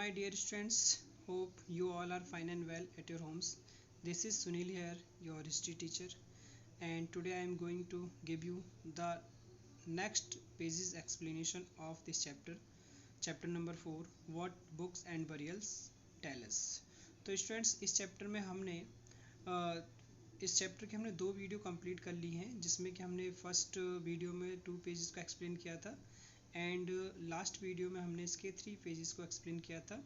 my dear students, hope you all are fine and well at your homes. This is Sunil here, your history teacher, and today I am going to give you the next pages explanation of this chapter number 4, what books and burials tell us. तो students, इस chapter में हमने इस chapter के हमने 2 video complete कर ली हैं, जिसमें कि हमने फर्स्ट वीडियो में 2 पेजेस का एक्सप्लेन किया था एंड लास्ट वीडियो में हमने इसके 3 पेजेस को एक्सप्लेन किया था।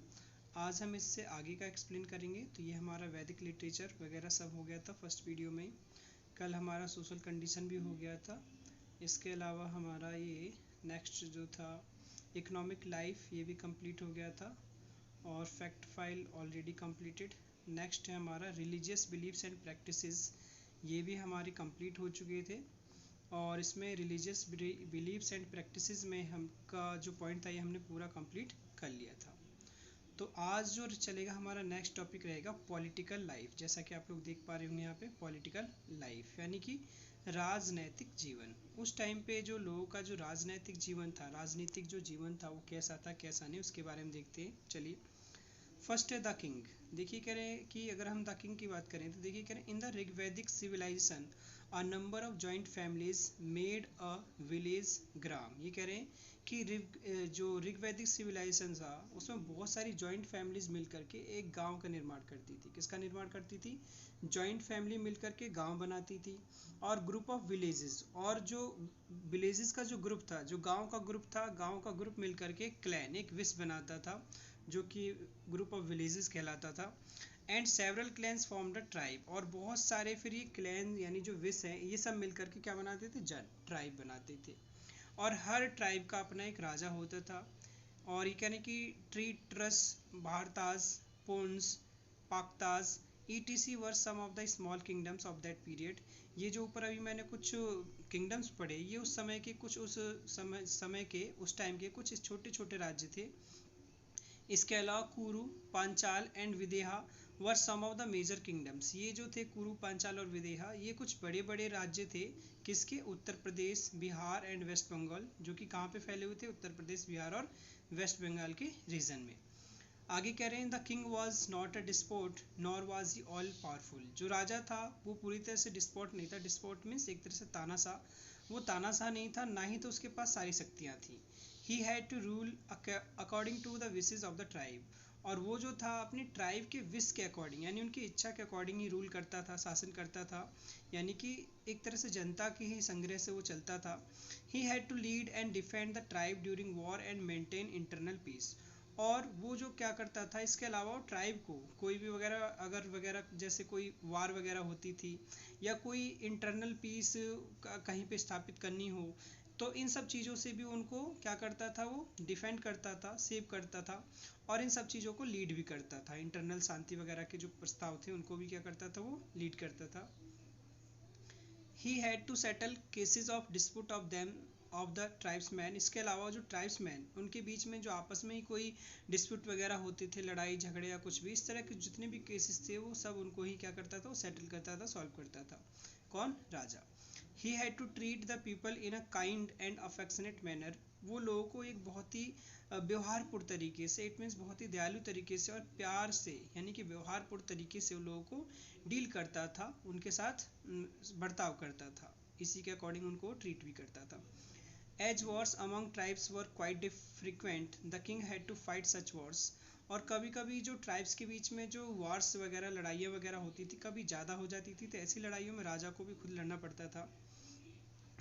आज हम इससे आगे का एक्सप्लेन करेंगे। तो ये हमारा वैदिक लिटरेचर वगैरह सब हो गया था फर्स्ट वीडियो में। कल हमारा सोशल कंडीशन भी हो गया था। इसके अलावा हमारा ये नेक्स्ट जो था इकोनॉमिक लाइफ, ये भी कंप्लीट हो गया था और fact file already completed. Next है हमारा रिलीजियस बिलीव्स एंड प्रैक्टिसेस, ये भी हमारे कंप्लीट हो चुके थे और इसमें रिलीजियस बिलीव्स एंड प्रैक्टिसेस में हमका जो पॉइंट था ये हमने पूरा कंप्लीट कर लिया था। तो आज जो चलेगा हमारा नेक्स्ट टॉपिक रहेगा पॉलिटिकल लाइफ। जैसा कि आप लोग देख पा रहे होंगे यहाँ पे पॉलिटिकल लाइफ यानी कि राजनैतिक जीवन। उस टाइम पे जो लोगों का जो राजनैतिक जीवन था, राजनीतिक जो जीवन था, वो कैसा था कैसा नहीं, उसके बारे में देखते हैं। चलिए, फर्स्ट है द किंग। देखिए कह रहे हैं कि अगर हम द किंग की बात करें तो देखिए कह रहे हैं in the Rigvedic civilisation a number of joint families made a village ग्राम। ये कह रहे हैं कि जो ऋग्वैदिक सिविलाइजेशन था उसमें बहुत सारी जॉइंट फैमिलीज मिल करके एक गांव का निर्माण करती थी। किसका निर्माण करती थी? जॉइंट फैमिली मिल करके गांव बनाती थी। और ग्रुप ऑफ विलेजेस, और जो विलेजेस का जो ग्रुप था, जो गांव का ग्रुप था, गांव का ग्रुप मिल करके क्लैन, एक विश बनाता था जो कि ग्रुप ऑफ विलेजेस कहलाता था। And several clans form the tribe, और बहुत सारे फिर ये क्लैन यानी जो विश हैं ये सब मिलकर के क्या बनाते थे? ट्राइब बनाते थे। और हर ट्राइब का अपना एक राजा होता था। और ये कहने कि Trtsus, Bharatas, Purus, Pakthas ETC were some of the small kingdoms of that period. ये जो ऊपर अभी मैंने कुछ किंगडम्स पढ़े, ये उस समय के कुछ उस टाइम के कुछ छोटे छोटे राज्य थे। इसके अलावा Kuru, Panchala and Videha were some of the major kingdoms. ये जो थे कुरु, पांचाल और विदेहा, ये कुछ बड़े बड़े राज्य थे। किसके? उत्तर प्रदेश, बिहार एंड वेस्ट बंगाल, जो कि कहाँ पे फैले हुए थे? उत्तर प्रदेश, बिहार और वेस्ट बंगाल के रीजन में। आगे कह रहे हैं the king was not a despot nor was he all powerful. जो राजा था वो पूरी तरह से डिस्पोट नहीं था। डिस्पोट मीन्स एक तरह से तानाशाह। वो तानाशाह नहीं था, ना ही तो उसके पास सारी शक्तियाँ थी। He had to rule according to the wishes of the tribe. और वो जो था अपनी ट्राइब के विश के अकॉर्डिंग, यानी उनकी इच्छा के अकॉर्डिंग ही रूल करता था, शासन करता था। यानी कि एक तरह से जनता की ही संग्रह से वो चलता था। He had to lead and defend the tribe during war and maintain internal peace. और वो जो क्या करता था, इसके अलावा ट्राइब को कोई भी वगैरह जैसे कोई वार वगैरह होती थी या कोई इंटरनल पीस कहीं पे स्थापित करनी हो, तो इन सब चीज़ों से भी उनको क्या करता था? वो डिफेंड करता था, सेव करता था और इन सब चीज़ों को लीड भी करता था। इंटरनल शांति वगैरह के जो प्रस्ताव थे उनको भी क्या करता था? वो लीड करता था। He had to settle cases of dispute of them of the tribesman. इसके अलावा जो ट्राइब्समैन, उनके बीच में जो आपस में ही कोई डिस्प्यूट वगैरह होते थे, लड़ाई झगड़े या कुछ भी, इस तरह के जितने भी केसेस थे वो सब उनको ही क्या करता था? वो सेटल करता था, सॉल्व करता था। कौन? राजा। He had to treat the people in a kind and affectionate manner. वो लोगों को एक बहुत ही व्यवहारपूर्ण तरीके से, इट मीन्स बहुत ही दयालु तरीके से और प्यार से, यानी कि व्यवहारपूर्ण तरीके से उन लोगों को डील करता था, उनके साथ बर्ताव करता था। इसी के अकॉर्डिंग उनको ट्रीट भी करता था। As wars among tribes were quite frequent the king had to fight such wars. और कभी कभी जो ट्राइब्स के बीच में जो वार्स वगैरह, लड़ाइयाँ वगैरह होती थी, कभी ज़्यादा हो जाती थी, तो ऐसी लड़ाइयों में राजा को भी खुद लड़ना पड़ता था।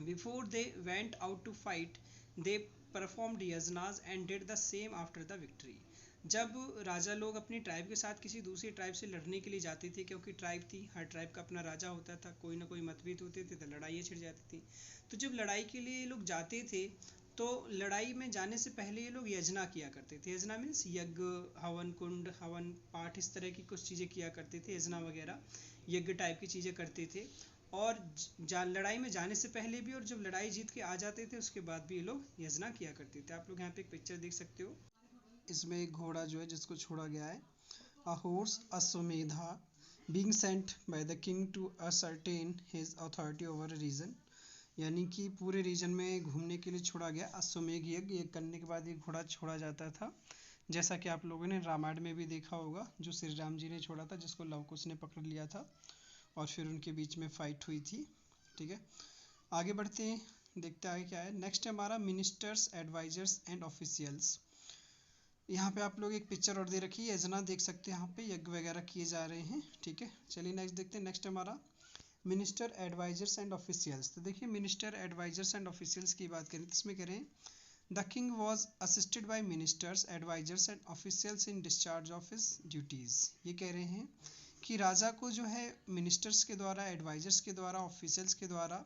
Before they went out to fight, they performed यजनाज and did the same after the victory. जब राजा लोग अपनी ट्राइब के साथ किसी दूसरी ट्राइब से लड़ने के लिए जाते थे, क्योंकि ट्राइब थी, हर ट्राइब का अपना राजा होता था, कोई ना कोई मतभेद होते थे तो लड़ाइयाँ छिड़ जाती थी। तो जब लड़ाई के लिए ये लोग जाते थे तो लड़ाई में जाने से पहले ये लोग यजना किया करते थे। यजना मीन्स यज्ञ, हवन कुंड, हवन पाठ, इस तरह की कुछ चीज़ें किया करते थे, यजना वगैरह यज्ञ टाइप की चीज़ें करते थे। और लड़ाई में जाने से पहले भी और जब लड़ाई जीत के आ जाते थे उसके बाद भी ये लोग यजना किया करते थे। आप लोग यहाँ पे एक पिक्चर देख सकते हो। इसमें एक घोड़ा जो है जिसको छोड़ा गया है, a horse Ashvamedha being sent by the king to ascertain his authority over a region. यानी कि पूरे रीजन में घूमने के लिए छोड़ा गया। अश्वमेध यज्ञ करने के बाद ये घोड़ा छोड़ा जाता था जैसा कि आप लोगों ने रामायण में भी देखा होगा, जो श्री राम जी ने छोड़ा था, जिसको लव कुश ने पकड़ लिया था और फिर उनके बीच में फाइट हुई थी। ठीक है, आगे बढ़ते हैं, देखते हैं आगे क्या है। नेक्स्ट है हमारा मिनिस्टर्स, एडवाइजर्स एंड ऑफिशियल्स। यहाँ पे आप लोग एक पिक्चर और दे रखी है, यजना देख सकते हैं, यहाँ पे यज्ञ वगैरह किए जा रहे हैं। ठीक है, चलिए नेक्स्ट देखते हैं। नेक्स्ट हमारा मिनिस्टर, एडवाइजर्स एंड ऑफिशियल्स। तो देखिए मिनिस्टर, एडवाइजर्स एंड ऑफिशियल्स की बात करें तो इसमें कह रहे हैं the king was assisted by ministers, advisers and officials in discharge of his duties. ये कह रहे हैं कि राजा को जो है मिनिस्टर्स के द्वारा, एडवाइजर्स के द्वारा, ऑफिशियल्स के द्वारा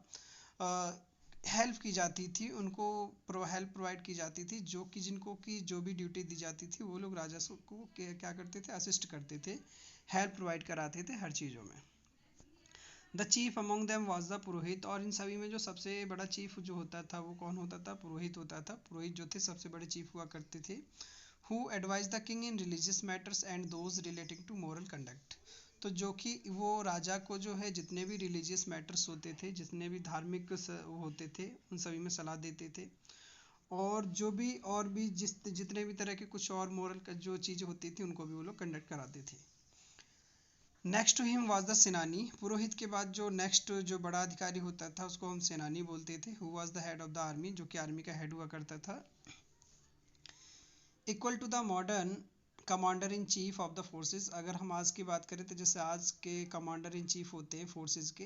हेल्प की जाती थी, उनको हेल्प प्रोवाइड की जाती थी, जो कि जिनको कि जो भी ड्यूटी दी जाती थी वो लोग राजा को क्या करते थे, असिस्ट करते थे, हेल्प प्रोवाइड कराते थे हर चीज़ों में। The chief among them was the purohit. और इन सभी में जो सबसे बड़ा चीफ जो होता था वो कौन होता था, पुरोहित होता था। पुरोहित जो थे सबसे बड़े चीफ हुआ करते थे। Who advise the king in religious matters and those relating to moral conduct. तो जो कि वो राजा को जो है जितने भी रिलीजियस मैटर्स होते थे, जितने भी धार्मिक होते थे, उन सभी में सलाह देते थे। और भी जितने भी तरह के कुछ और मॉरल जो चीज़ें होती थी उनको भी वो लोग कंडक्ट कराते थे। Next to him was the senani. पुरोहित के बाद जो नेक्स्ट जो बड़ा अधिकारी होता था उसको हम सेनानी बोलते थे। Who was the head of the army, जो कि आर्मी का हेड हुआ करता था। Equal to the modern commander in chief of the forces. अगर हम आज की बात करें तो जैसे आज के कमांडर इन चीफ होते हैं फोर्सेस के,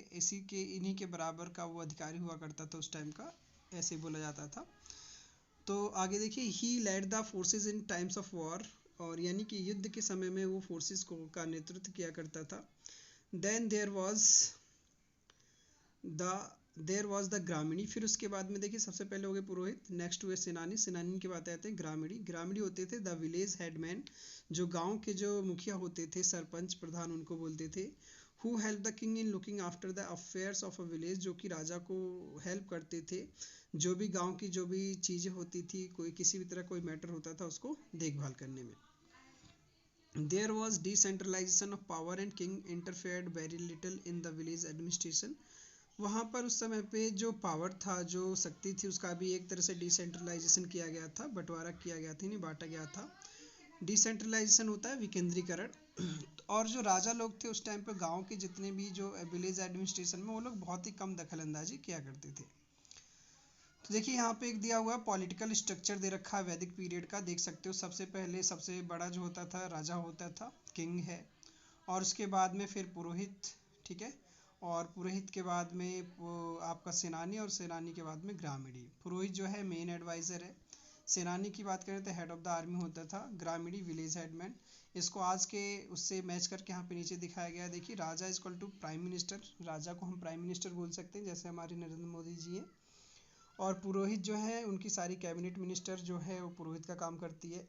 इन्हीं के बराबर का वो अधिकारी हुआ करता था उस टाइम का, ऐसे बोला जाता था। तो आगे देखिए, he led the forces in times of war. और यानी कि युद्ध के समय में वो फोर्सेस को का नेतृत्व किया करता था। Then there was the gramani. फिर उसके बाद में देखिए सबसे पहले हो गए पुरोहित, नेक्स्ट हुए सेनानी। सेनानी के बाद आते हैं ग्रामीणी। ग्रामीणी होते थे द विलेज हेडमैन, जो गांव के जो मुखिया होते थे, सरपंच प्रधान उनको बोलते थे। Who help the king in looking after the affairs of a village, जो कि राजा को हेल्प करते थे, जो भी गांव की जो भी चीज़ें होती थी, कोई किसी भी तरह कोई मैटर होता था उसको देखभाल करने में। There was decentralisation of power and king interfered very little in the village administration. वहाँ पर उस समय पे जो पावर था, जो शक्ति थी, उसका भी एक तरह से डिसेंट्रलाइजेशन किया गया था, बंटवारा किया गया था, नहीं बांटा गया था। डिसेंट्रलाइजेशन होता है विकेंद्रीकरण। और जो राजा लोग थे उस टाइम पे गांव के जितने भी जो विलेज एडमिनिस्ट्रेशन में, वो लोग बहुत ही कम दखल अंदाजी किया करते थे। तो देखिए यहाँ पे एक दिया हुआ पॉलिटिकल स्ट्रक्चर दे रखा है वैदिक पीरियड का, देख सकते हो। सबसे पहले सबसे बड़ा जो होता था राजा होता था, किंग है, और उसके बाद में फिर पुरोहित, ठीक है, और पुरोहित के बाद में वो आपका सेनानी, और सेनानी के बाद में ग्रामीणी। पुरोहित जो है मेन एडवाइज़र है। सेनानी की बात करें तो हेड ऑफ द आर्मी होता था। ग्रामीणी विलेज हेडमैन। इसको आज के उससे मैच करके यहाँ पे नीचे दिखाया गया है। देखिए raja is equal to prime minister. राजा को हम प्राइम मिनिस्टर बोल सकते हैं, जैसे हमारे नरेंद्र मोदी जी हैं। और पुरोहित जो है उनकी सारी कैबिनेट मिनिस्टर जो है वो पुरोहित का काम करती है।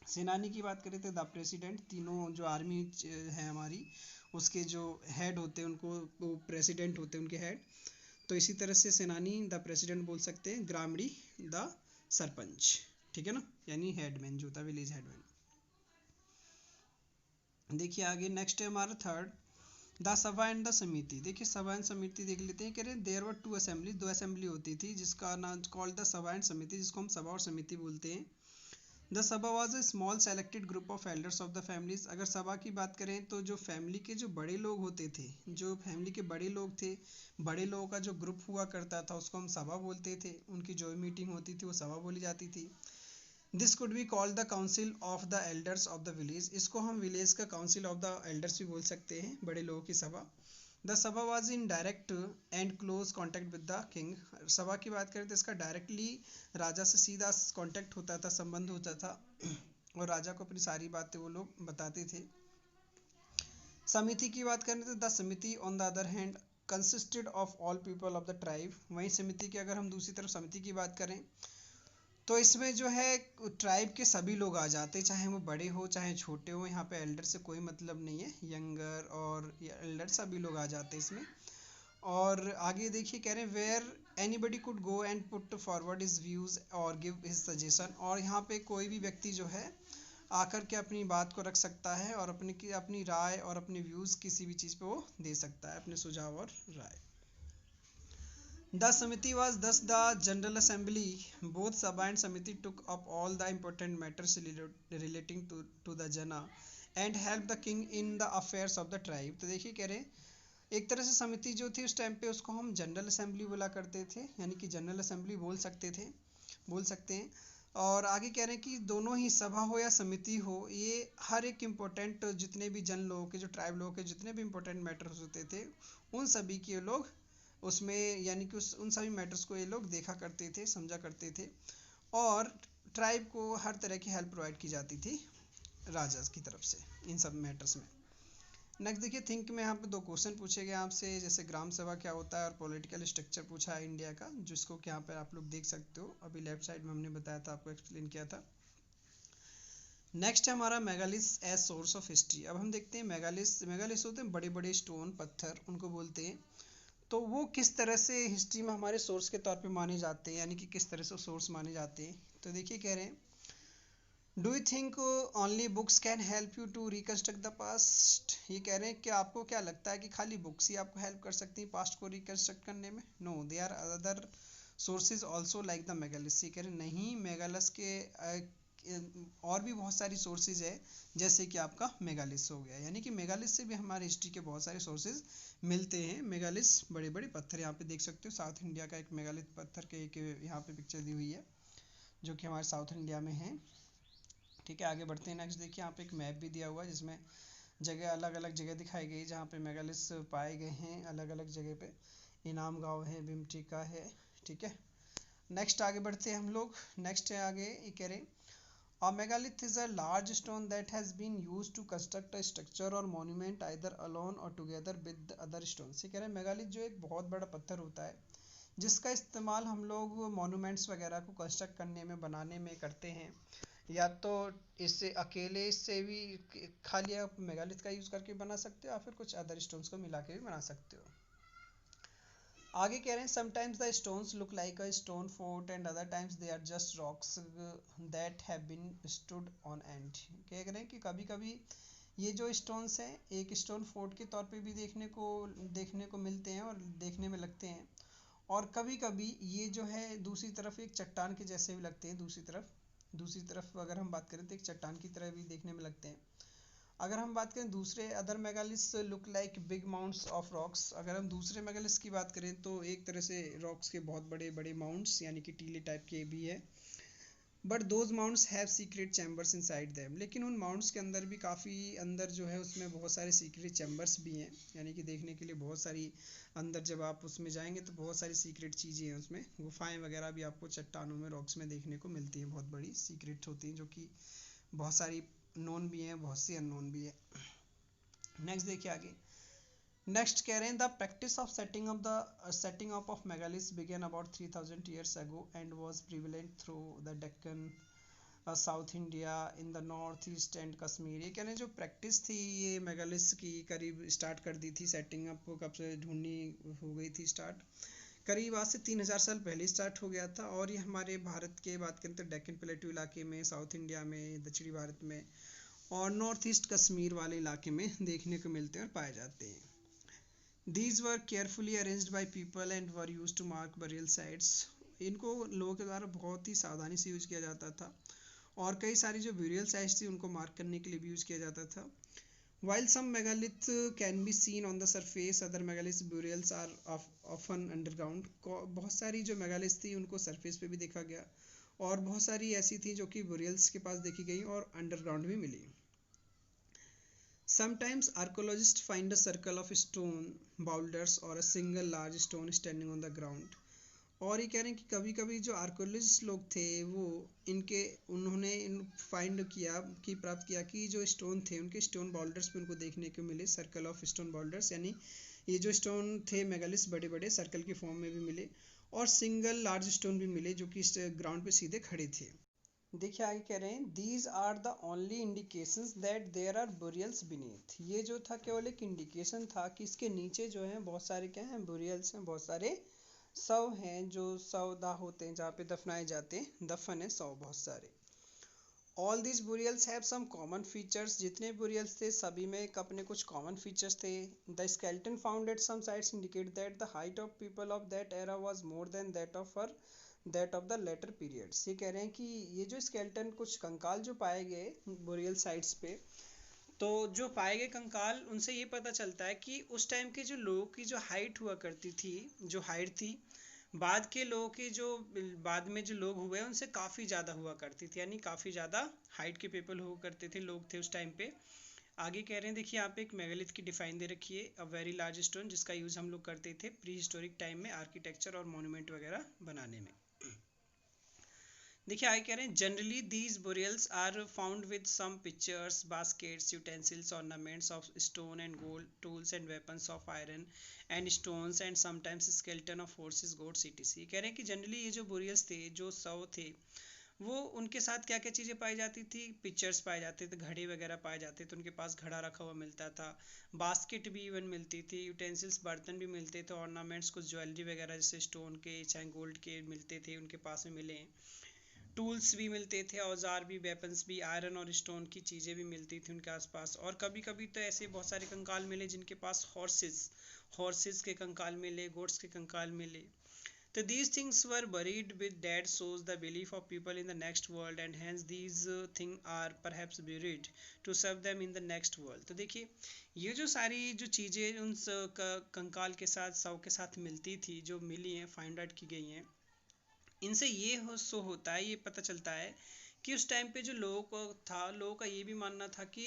सेनानी की बात करें तो द प्रेसिडेंट, तीनों जो आर्मी है हमारी, उसके जो हेड होते हैं उनको वो प्रेसिडेंट होते हैं उनके हेड। तो इसी तरह से सेनानी द प्रेसिडेंट बोल सकते हैं, ग्रामीणी द सरपंच, ठीक है ना, यानी हेडमैन जो होता है, विलेज हेडमैन। देखिए आगे नेक्स्ट है हमारा थर्ड, द सभा एंड द समिति। देखिए सभा एंड समिति देख लेते हैं। कह रहे हैं देयर वर टू असेंबली, दो असेंबली होती थी जिसका नाम कॉल्ड द सभा एंड समिति, जिसको हम सभा और समिति बोलते हैं। द सभा was a small selected group of elders of the families. अगर सभा की बात करें तो जो फैमिली के जो बड़े लोग होते थे, जो फैमिली के बड़े लोग थे, बड़े लोगों का जो ग्रुप हुआ करता था उसको हम सभा बोलते थे। उनकी जो मीटिंग होती थी वो सभा बोली जाती थी। This could be called the council of the elders of the village. इसको हम विलेज का काउंसिल ऑफ द एल्डर्स भी बोल सकते हैं, बड़े लोगों की सभा। द सभा was in direct and close contact with the king. सभा की बात करें तो इसका डायरेक्टली राजा से सीधा कॉन्टैक्ट होता था, संबंध होता था, और राजा को अपनी सारी बातें वो लोग बताते थे। समिति की बात करें तो द समिति on the other hand consisted of all people of the tribe. वहीं समिति की अगर हम दूसरी तरफ समिति की बात करें तो इसमें जो है ट्राइब के सभी लोग आ जाते, चाहे वो बड़े हो चाहे छोटे हो। यहाँ पे एल्डर से कोई मतलब नहीं है, यंगर और एल्डर सभी लोग आ जाते इसमें। और आगे देखिए कह रहे हैं where anybody could go and put forward his views और गिव हिज सजेशन। और यहाँ पे कोई भी व्यक्ति जो है आकर के अपनी बात को रख सकता है और अपनी राय और अपने व्यूज़ किसी भी चीज़ पे वो दे सकता है, अपने सुझाव और राय। The Samiti was thus the General Assembly. Both Sabha and Samiti took up all the important matters relating to the Jana and helped the king in the affairs of the tribe. तो देखिए कह रहे हैं एक तरह से समिति जो थी उस टाइम पे उसको हम जनरल असेंबली बोला करते थे, यानी कि जनरल असेंबली बोल सकते हैं। और आगे कह रहे हैं कि दोनों ही सभा हो या समिति हो, ये हर एक इम्पोर्टेंट जितने भी जन लोगों के, जो ट्राइब लोगों के जितने भी इम्पोर्टेंट मैटर्स होते थे उन सभी के लोग उसमें, यानी कि उन सभी मैटर्स को ये लोग देखा करते थे, समझा करते थे। और ट्राइब को हर तरह की हेल्प प्रोवाइड की जाती थी राजा की तरफ से इन सब मैटर्स में। नेक्स्ट देखिए थिंक में यहाँ पे दो क्वेश्चन पूछे गए आपसे, जैसे ग्राम सभा क्या होता है और पॉलिटिकल स्ट्रक्चर पूछा है इंडिया का, जिसको कि यहाँ पर आप लोग देख सकते हो, अभी लेफ्ट साइड में हमने बताया था, आपको एक्सप्लेन किया था। नेक्स्ट है हमारा megaliths as source of history. अब हम देखते हैं मेगालिस होते हैं बड़े बड़े स्टोन पत्थर, उनको बोलते हैं। तो वो किस तरह से हिस्ट्री में हमारे सोर्स के तौर पे माने जाते हैं, यानी कि किस तरह से सोर्स माने जाते हैं। तो देखिए कह रहे हैं do you think only books can help you to reconstruct the past. ये कह रहे हैं कि आपको क्या लगता है कि खाली बुक्स ही आपको हेल्प कर सकती हैं पास्ट को रिकंस्ट्रक्ट करने में। No, they are other sources also like the megaliths. ये कह रहे हैं नहीं, मेगालिस के और भी बहुत सारी सोर्सेज है, जैसे कि आपका मेगालिस हो गया, यानी कि मेगालिस से भी हमारे हिस्ट्री के बहुत सारे सोर्सेज मिलते हैं। मेगालिस बड़े बड़े पत्थर यहाँ पे देख सकते हो, साउथ इंडिया का एक मेगालिथ पत्थर के एक यहाँ पे पिक्चर दी हुई है जो कि हमारे साउथ इंडिया में है। ठीक है, आगे बढ़ते हैं। नेक्स्ट देखिए यहाँ पे एक मैप भी दिया हुआ है जिसमें जगह अलग अलग जगह दिखाई गई जहाँ पे मेगालिस पाए गए हैं, अलग अलग जगह पे। इनाम गांव है, भीमटिका है। ठीक है, नेक्स्ट आगे बढ़ते हैं हम लोग। नेक्स्ट है आगे ये कह रहे A megalith is a large stone that has been used to construct a structure or monument either alone or together with other stones। ये कह रहे हैं मेगालिथ जो एक बहुत बड़ा पत्थर होता है जिसका इस्तेमाल हम लोग मॉन्यूमेंट्स वगैरह को कंस्ट्रक्ट करने में, बनाने में करते हैं, या तो इससे अकेले से भी खाली आप मेगालिथ का यूज़ करके बना सकते हो या फिर कुछ अदर स्टोन्स को मिला के भी बना सकते हो। आगे कह रहे हैं sometimes the stones look like a stone fort and other times they are just rocks that have been stood on end. कह रहे हैं कि कभी कभी ये जो स्टोन्स हैं एक स्टोन फोर्ट के तौर पे भी देखने को मिलते हैं और देखने में लगते हैं, और कभी कभी ये जो है दूसरी तरफ एक चट्टान के जैसे भी लगते हैं। दूसरी तरफ अगर हम बात करें तो एक चट्टान की तरह भी देखने में लगते हैं। अगर हम बात करें दूसरे other megaliths look like big mounds of rocks. अगर हम दूसरे मेगालिस की बात करें तो एक तरह से रॉक्स के बहुत बड़े बड़े माउंट्स, यानी कि टीले टाइप के भी है। But those mounds have secret chambers inside them. लेकिन उन माउंट्स के अंदर भी काफ़ी अंदर जो है उसमें बहुत सारे सीक्रेट चैम्बर्स भी हैं, यानी कि देखने के लिए बहुत सारी अंदर जब आप उसमें जाएंगे तो बहुत सारी सीक्रेट चीज़ें हैं उसमें, गुफाएं वगैरह भी आपको चट्टानों में, रॉक्स में देखने को मिलती हैं, बहुत बड़ी सीक्रेट होती हैं जो कि बहुत सारी नोन भी हैं, बहुत सी अननोन भी है। नेक्स्ट देखिए आगे। नेक्स्ट कह रहे हैं the practice of setting up of megaliths began about 3000 years ago and was prevalent through the Deccan, South India, in the North East and Kashmir. ये कहने जो प्रैक्टिस थी ये मेगालिस की करीब स्टार्ट कर दी थी, सेटिंग अप कब से ढूंढनी हो गई थी स्टार्ट, करीब आज से 3000 साल पहले स्टार्ट हो गया था। और ये हमारे भारत के बात करें तो डेक्कन प्लेटू इलाके में, साउथ इंडिया में, दक्षिणी भारत में और नॉर्थ ईस्ट कश्मीर वाले इलाके में देखने को मिलते हैं और पाए जाते हैं। These were carefully arranged by people and were used to mark burial sites। इनको लोगों के द्वारा बहुत ही सावधानी से यूज किया जाता था और कई सारी जो ब्यूरियल साइट्स थी उनको मार्क करने के लिए भी यूज किया जाता था। While some megalith can be seen on the surface, other megalith burials are often underground। बहुत सारी जो मेगालिथ थी उनको सरफेस पे भी देखा गया और बहुत सारी ऐसी थी जो कि बुरियल्स के पास देखी गई और अंडरग्राउंड भी मिली। Sometimes archaeologists find a circle of stone boulders or a single large stone standing on the ground। और ये कह रहे हैं कि कभी कभी जो आर्कोलॉजिस्ट लोग थे वो उन्होंने फाइंड किया कि प्राप्त किया कि जो स्टोन थे उनके स्टोन बाउल्डर्स पे उनको देखने को मिले, सर्कल ऑफ स्टोन बाउल्डर्स, यानी ये जो स्टोन थे मेगालिस बड़े बड़े सर्कल की फॉर्म में भी मिले और सिंगल लार्ज स्टोन भी मिले जो कि इस ग्राउंड पे सीधे खड़े थे। देखिए आगे कह रहे हैं these are the only indications that there are burials beneath. ये जो था केवल एक इंडिकेशन था कि इसके नीचे जो है बहुत सारे क्या हैं, बुरियल्स हैं, बहुत सारे शव हैं, जो शवदाह होते हैं जहाँ पे दफनाए जाते हैं, दफन है शव बहुत सारे। All these burials have some common features, जितने बुरियल्स थे सभी में एक अपने कुछ कॉमन फीचर्स थे. The skeleton found at some sites indicate that the height of people of that era was more than that of the later periods. ये कह रहे हैं कि ये जो स्केलेटन कुछ कंकाल जो पाए गए बुरियल साइट्स पे, तो जो पाए गए कंकाल उनसे ये पता चलता है कि उस टाइम के जो लोगों की जो हाइट हुआ करती थी, जो हाइट थी, बाद के लोगों की जो बाद में जो लोग हुए उनसे काफ़ी ज़्यादा हुआ करती थी, यानी काफ़ी ज़्यादा हाइट के पीपल हुआ करते थे, लोग थे उस टाइम पे. आगे कह रहे हैं, देखिए यहाँ पे एक मेगालिथ की डिफाइन दे रखी है, अ वेरी लार्ज स्टोन, जिसका यूज़ हम लोग करते थे प्री हिस्टोरिक टाइम में आर्किटेक्चर और मोन्यूमेंट वगैरह बनाने में. देखिए आगे कह रहे हैं, generally these burials are found with some pictures, baskets, utensils, ornaments of stone and gold, tools and weapons of iron and stones and sometimes skeleton of horses, goats etc. कह रहे हैं कि जनरली ये जो बुरियल्स थे, जो शव थे, वो उनके साथ क्या क्या चीज़ें पाई जाती थी, पिक्चर्स पाए जाते थे, घड़े वगैरह पाए जाते थे, उनके पास घड़ा रखा हुआ मिलता था, बास्केट भी इवन मिलती थी, यूटेंसिल्स बर्तन भी मिलते थे, ऑर्नामेंट्स कुछ ज्वेलरी वगैरह जैसे स्टोन के चाहे गोल्ड के मिलते थे, उनके पास में मिले. टूल्स भी मिलते थे, औजार भी, वेपन्स भी, आयरन और स्टोन की चीज़ें भी मिलती थी उनके आसपास. और कभी कभी तो ऐसे बहुत सारे कंकाल मिले जिनके पास हॉर्सेस के कंकाल मिले, गोट्स के कंकाल मिले. तो these things were buried with dead shows the belief of people in the next world and hence these things are perhaps buried to serve them in the next world. तो देखिए ये जो सारी जो चीज़ें उन कंकाल के साथ शव के साथ मिलती थी, जो मिली हैं, फाइंड आउट की गई हैं, इनसे ये सो होता है, ये पता चलता है कि उस टाइम पे जो लोगों को था, लोगों का ये भी मानना था कि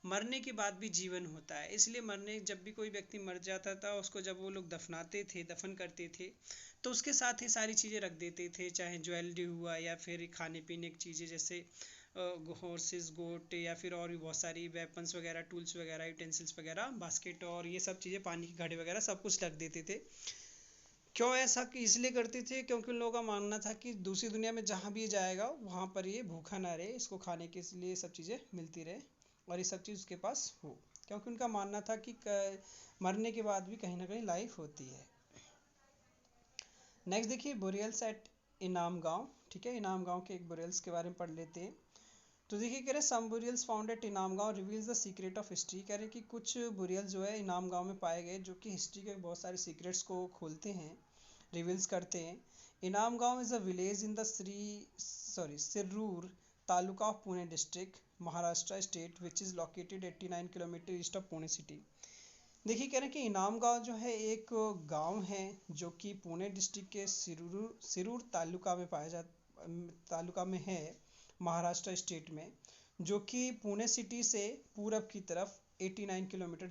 मरने के बाद भी जीवन होता है. इसलिए मरने जब भी कोई व्यक्ति मर जाता था, उसको जब वो लोग दफनाते थे, दफन करते थे, तो उसके साथ ही सारी चीज़ें रख देते थे, चाहे ज्वेलरी हुआ या फिर खाने पीने की चीज़ें जैसे हॉर्सेस, गोट, या फिर और भी बहुत सारी वेपन्स वगैरह, टूल्स वगैरह, यूटेंसिल्स वगैरह, बास्केट और ये सब चीज़ें, पानी के घड़े वगैरह सब कुछ रख देते थे. क्यों ऐसा कि इसलिए करते थे क्योंकि उन लोगों का मानना था कि दूसरी दुनिया में जहाँ भी ये जाएगा वहाँ पर ये भूखा ना रहे, इसको खाने के लिए सब चीज़ें मिलती रहे और ये सब चीज़ उसके पास हो, क्योंकि उनका मानना था कि मरने के बाद भी कहीं ना कहीं लाइफ होती है. नेक्स्ट देखिए बुरियल्स एट इनाम गांव. ठीक है, इनाम गांव के एक बुरियल्स के बारे में पढ़ लेते हैं. तो देखिए कह रहे सम बुरियल्स फाउंड एट इनाम गांव reveals the secret of history. कह रहे कि कुछ बुरियल जो है इनाम गांव में पाए गए जो कि हिस्ट्री के बहुत सारे सीक्रेट्स को खोलते हैं, रिवील्स करते हैं. Inamgaon is a village in the Shirur taluka of Pune district, Maharashtra state, which is located 89 kilometre east of Pune city. देखिए कह रहे हैं कि इनाम गांव जो है एक गांव है जो कि पुणे डिस्ट्रिक्ट के सिरूर तालुका में तालुका में है, महाराष्ट्र स्टेट में, जो कि पुणे सिटी से पूरब की तरफ 89 किलोमीटर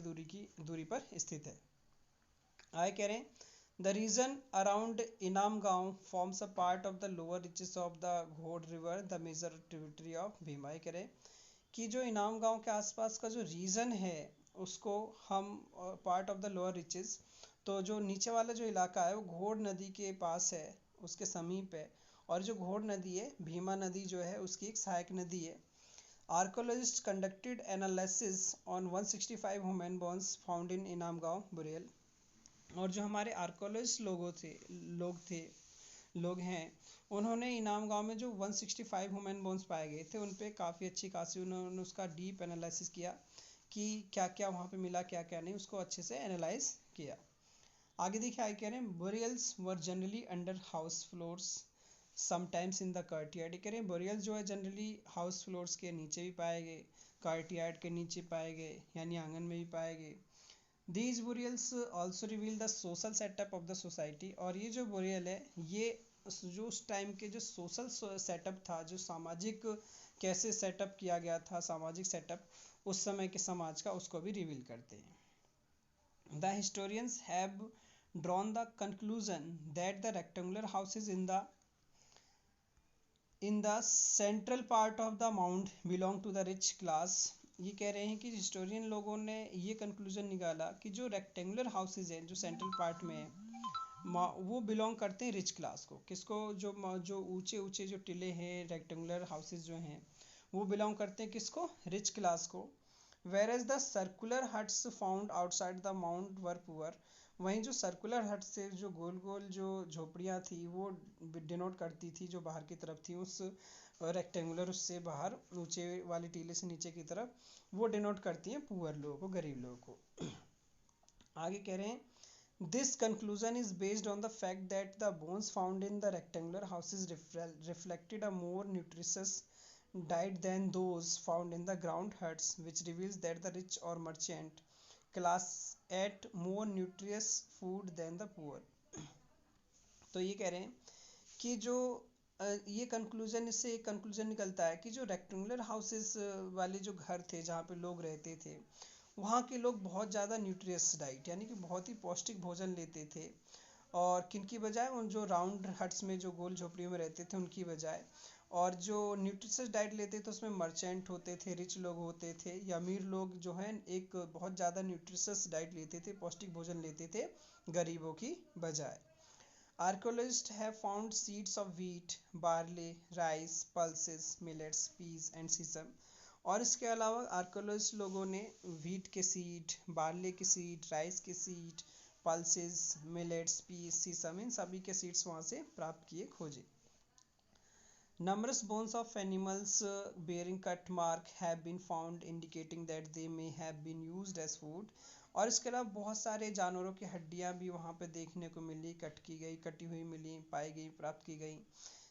दूरी पर स्थित है. आगे कह रहे हैं the reason around Inamgaon forms a part of the lower reaches of the Ghod river, the major tributary of Bhima. कह रहे कि जो इनाम गांव के आसपास का जो रीजन है उसको हम part of the lower reaches, तो जो नीचे वाला जो इलाका है वो घोड़ नदी के पास है, उसके समीप है, और जो घोड़ नदी है, भीमा नदी जो है उसकी एक सहायक नदी है. Archaeologist conducted analysis on 165 human bones found in इनाम गांव बुरियल. और जो हमारे आर्कोलॉजिस्ट लोग हैं, उन्होंने इनाम गांव में जो 165 ह्यूमन बोन्स पाए गए थे उन पे काफ़ी अच्छी खासी उन्होंने उसका डीप एनालिसिस किया कि क्या क्या वहाँ पे मिला, क्या क्या नहीं, उसको अच्छे से एनालाइज किया. आगे देखिए आगे कह रहे हैं burials were generally under house floors sometimes in the courtyard. कह रहे हैं बुरियल्स जो है जनरली हाउस फ्लोर्स के नीचे भी पाए गए, कर्टयार्ड के नीचे पाए गए, यानी आंगन में भी पाए गए. These burials also reveal the social setup of the society. और ये जो बुरियल है ये जो उस टाइम के जो सोशल सेटअप था, जो सामाजिक कैसे सेटअप किया गया था, सामाजिक सेटअप उस समय के समाज का, उसको भी रिवील करते हैं. The historians have drawn the conclusion that the rectangular houses in the central part of the mound belong to the rich class. ये कह रहे हैं कि हिस्टोरियन लोगों ने ये कंक्लूजन निकाला कि जो रेक्टेंगुलर हाउसेज हैं जो सेंट्रल पार्ट में है वो बिलोंग करते हैं रिच क्लास को. किसको? जो ऊंचे ऊंचे जो टिले हैं, रेक्टेंगुलर हाउसेज जो हैं, वो बिलोंग करते हैं किसको? रिच क्लास को. Whereas the circular huts found outside the mound were poor. वहीं जो सर्कुलर हट से जो गोल गोल जो झोपड़ियाँ थी वो डिनोट करती थी, जो बाहर की तरफ थी उस रेक्टेंगुलर उससे बाहर ऊंचे वाली टीले से नीचे की तरफ, वो डिनोट करती हैं पुअर लोगों को, गरीब लोगों को। आगे कह रहे हैं this conclusion is based on the fact that the bones found in the rectangular houses reflected a more nutritious diet than those found in the ground huts, which reveals that the rich or merchant class ate more nutritious food than the poor। तो ये कह रहे हैं कि जो ये conclusion, इससे एक कंक्लूजन निकलता है कि जो रेक्टेंगुलर हाउसेस वाले जो घर थे जहाँ पे लोग रहते थे, वहाँ के लोग बहुत ज़्यादा न्यूट्रियस डाइट यानी कि बहुत ही पौष्टिक भोजन लेते थे, और किनकी बजाय उन जो राउंड हट्स में जो गोल झोपड़ियों में रहते थे उनकी बजाय। और जो न्यूट्रिशियस डाइट लेते थे उसमें मर्चेंट होते थे, रिच लोग होते थे, या अमीर लोग जो हैं एक बहुत ज़्यादा न्यूट्रिशियस डाइट लेते थे, पौष्टिक भोजन लेते थे गरीबों की बजाय। Archaeologists have found seeds of wheat, barley, rice, pulses, millets, peas and sesame। और इसके अलावा आर्कोलॉजिस्ट लोगों ने व्हीट के सीड, बार्ले के सीड, राइस के सीड, पल्सेस, मिलेट्स, पीस, सीसम, इन सभी के सीड्स वहाँ से प्राप्त किए, खोजे। Numerous bones of animals bearing cut mark have been found indicating that they may have been used as food। और इसके अलावा बहुत सारे जानवरों की हड्डियां भी वहाँ पे देखने को मिली, कटी हुई मिली, पाई गई, प्राप्त की गई,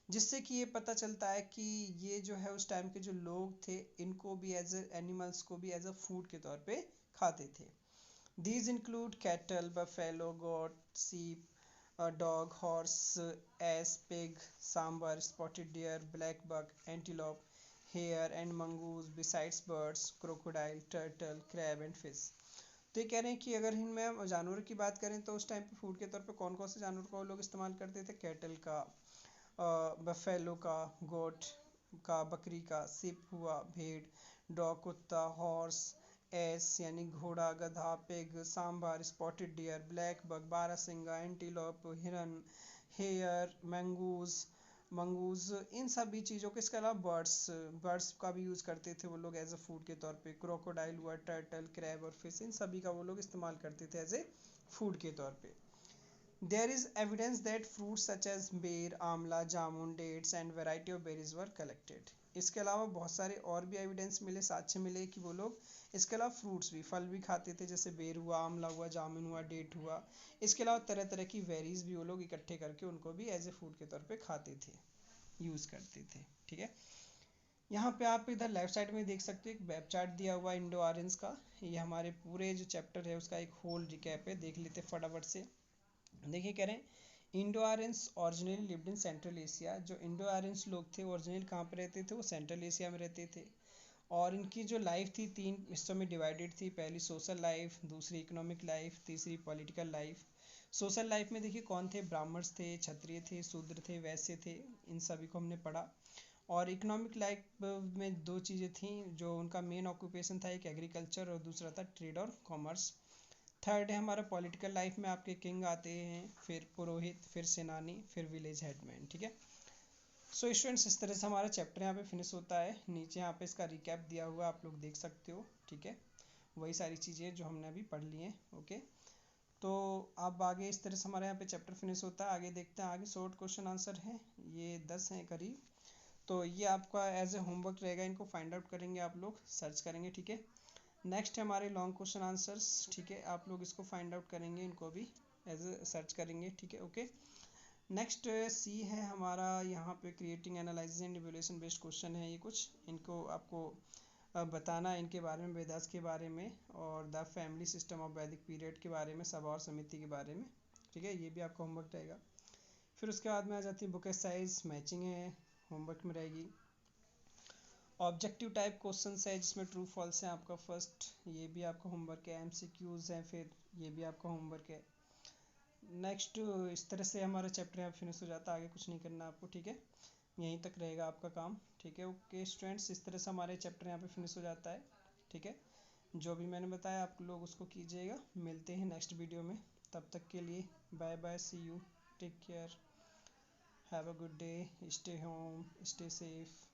जिससे कि ये पता चलता है कि ये जो है उस टाइम के जो लोग थे इनको भी एज एनिमल्स को भी एज अ फूड के तौर पे खाते थे। These include cattle, buffalo, goat, sheep, dog, horse, ass, pig, sambar, spotted deer, black buck, antelope, hare and mongoose, besides birds, crocodile, turtle, crab and fish। तो ये कह रहे हैं कि अगर इनमें हम जानवरों की बात करें तो उस टाइम पे फूड के तौर पे कौन कौन से जानवर का वो लोग इस्तेमाल करते थे? कैटल का, बफेलो का, गोट का, बकरी का, सिप हुआ भेड़, डॉग कुत्ता, हॉर्स, एस यानी घोड़ा, गधा, pig, sambar, spotted deer, black buck, barasingha, antelope, हिरन, हेयर, मंगूज, मंगूज, इन सभी चीज़ों के। इसके अलावा बर्ड्स, बर्ड्स का भी यूज़ करते थे वो लोग एज अ फूड के तौर पे। क्रोकोडाइल हुआ, टर्टल, क्रैब और फिश, इन सभी का वो लोग इस्तेमाल करते थे एज ए फूड के तौर पे। There is evidence that fruits such as बेर, आंवला, जामुन, dates and variety of berries were collected। इसके अलावा बहुत सारे और भी एविडेंस मिले, साक्ष्य मिले कि वो लोग इसके अलावा फ्रूट्स भी, फल भी खाते थे, जैसे बेर हुआ, आंवला हुआ, जामुन हुआ, डेट हुआ। इसके अलावा तरह तरह की वेरीज भी वो लोग इकट्ठे करके उनको भी एज ए फूड के तौर पे खाते थे, यूज़ करते थे। ठीक है, यहाँ पे आप इधर लेफ्ट साइड में देख सकते हो एक वेब चार्ट दिया हुआ इंडो आर्यंस का। ये हमारे पूरे जो चैप्टर है उसका एक होल रिकैप है, देख लेते फटाफट से। देखिए कह रहे हैं Indo Aryans originally lived in central Asia. जो इंडो आर्यंस लोग थे ओरिजिनल कहाँ पे रहते थे? वो सेंट्रल एशिया में रहते थे। और इनकी जो लाइफ थी तीन हिस्सों में डिवाइडेड थी। पहली सोशल लाइफ, दूसरी इकोनॉमिक लाइफ, तीसरी पॉलिटिकल लाइफ। सोशल लाइफ में देखिए कौन थे? ब्राह्मण्स थे, क्षत्रिय थे, शूद्र थे, वैश्य थे, इन सभी को हमने पढ़ा। और इकोनॉमिक लाइफ में दो चीज़ें थी जो उनका मेन ऑक्यूपेशन था, एक एग्रीकल्चर और दूसरा था ट्रेड और कॉमर्स। थर्ड है हमारा पॉलिटिकल लाइफ में आपके किंग आते हैं, फिर पुरोहित, फिर सेनानी, फिर विलेज हेडमैन। ठीक है, सो स्टूडेंट्स इस तरह से हमारा चैप्टर यहाँ पे फिनिश होता है। नीचे यहाँ पे इसका रिकैप दिया हुआ आप लोग देख सकते हो। ठीक है, वही सारी चीज़ें जो हमने अभी पढ़ ली हैं। ओके, तो अब आगे इस तरह से हमारे यहाँ पे चैप्टर फिनिश होता है। आगे देखते हैं, आगे शॉर्ट क्वेश्चन आंसर है, ये 10 हैं करीब। तो ये आपका एज ए होमवर्क रहेगा, इनको फाइंड आउट करेंगे आप लोग, सर्च करेंगे। ठीक है, नेक्स्ट है हमारे लॉन्ग क्वेश्चन आंसर्स। ठीक है, आप लोग इसको फाइंड आउट करेंगे, इनको भी एज ए सर्च करेंगे। ठीक है, ओके। नेक्स्ट सी है हमारा, यहाँ पे creating, analysing and evaluation based question है ये कुछ। इनको आपको बताना है इनके बारे में, वेदास के बारे में और द फैमिली सिस्टम ऑफ वैदिक पीरियड के बारे में, सभा और समिति के बारे में। ठीक है, ये भी आपका होमवर्क रहेगा। फिर उसके बाद में आ जाती है बुक साइज, मैचिंग है, होमवर्क में रहेगी। ऑब्जेक्टिव टाइप क्वेश्चन है जिसमें ट्रू फॉल्स है आपका फर्स्ट, ये भी आपका होमवर्क है। एमसीक्यूज है, फिर ये भी आपका होमवर्क है। नेक्स्ट इस तरह से हमारा चैप्टर यहाँ फिनिश हो जाता है, आगे कुछ नहीं करना आपको। ठीक है, यहीं तक रहेगा आपका काम। ठीक है, ओके स्टूडेंट्स, इस तरह से हमारे चैप्टर यहाँ पे फिनिश हो जाता है। ठीक है, जो भी मैंने बताया आप लोग उसको कीजिएगा। मिलते हैं नेक्स्ट वीडियो में, तब तक के लिए bye bye, see you, take care, have a good day, stay home, stay safe.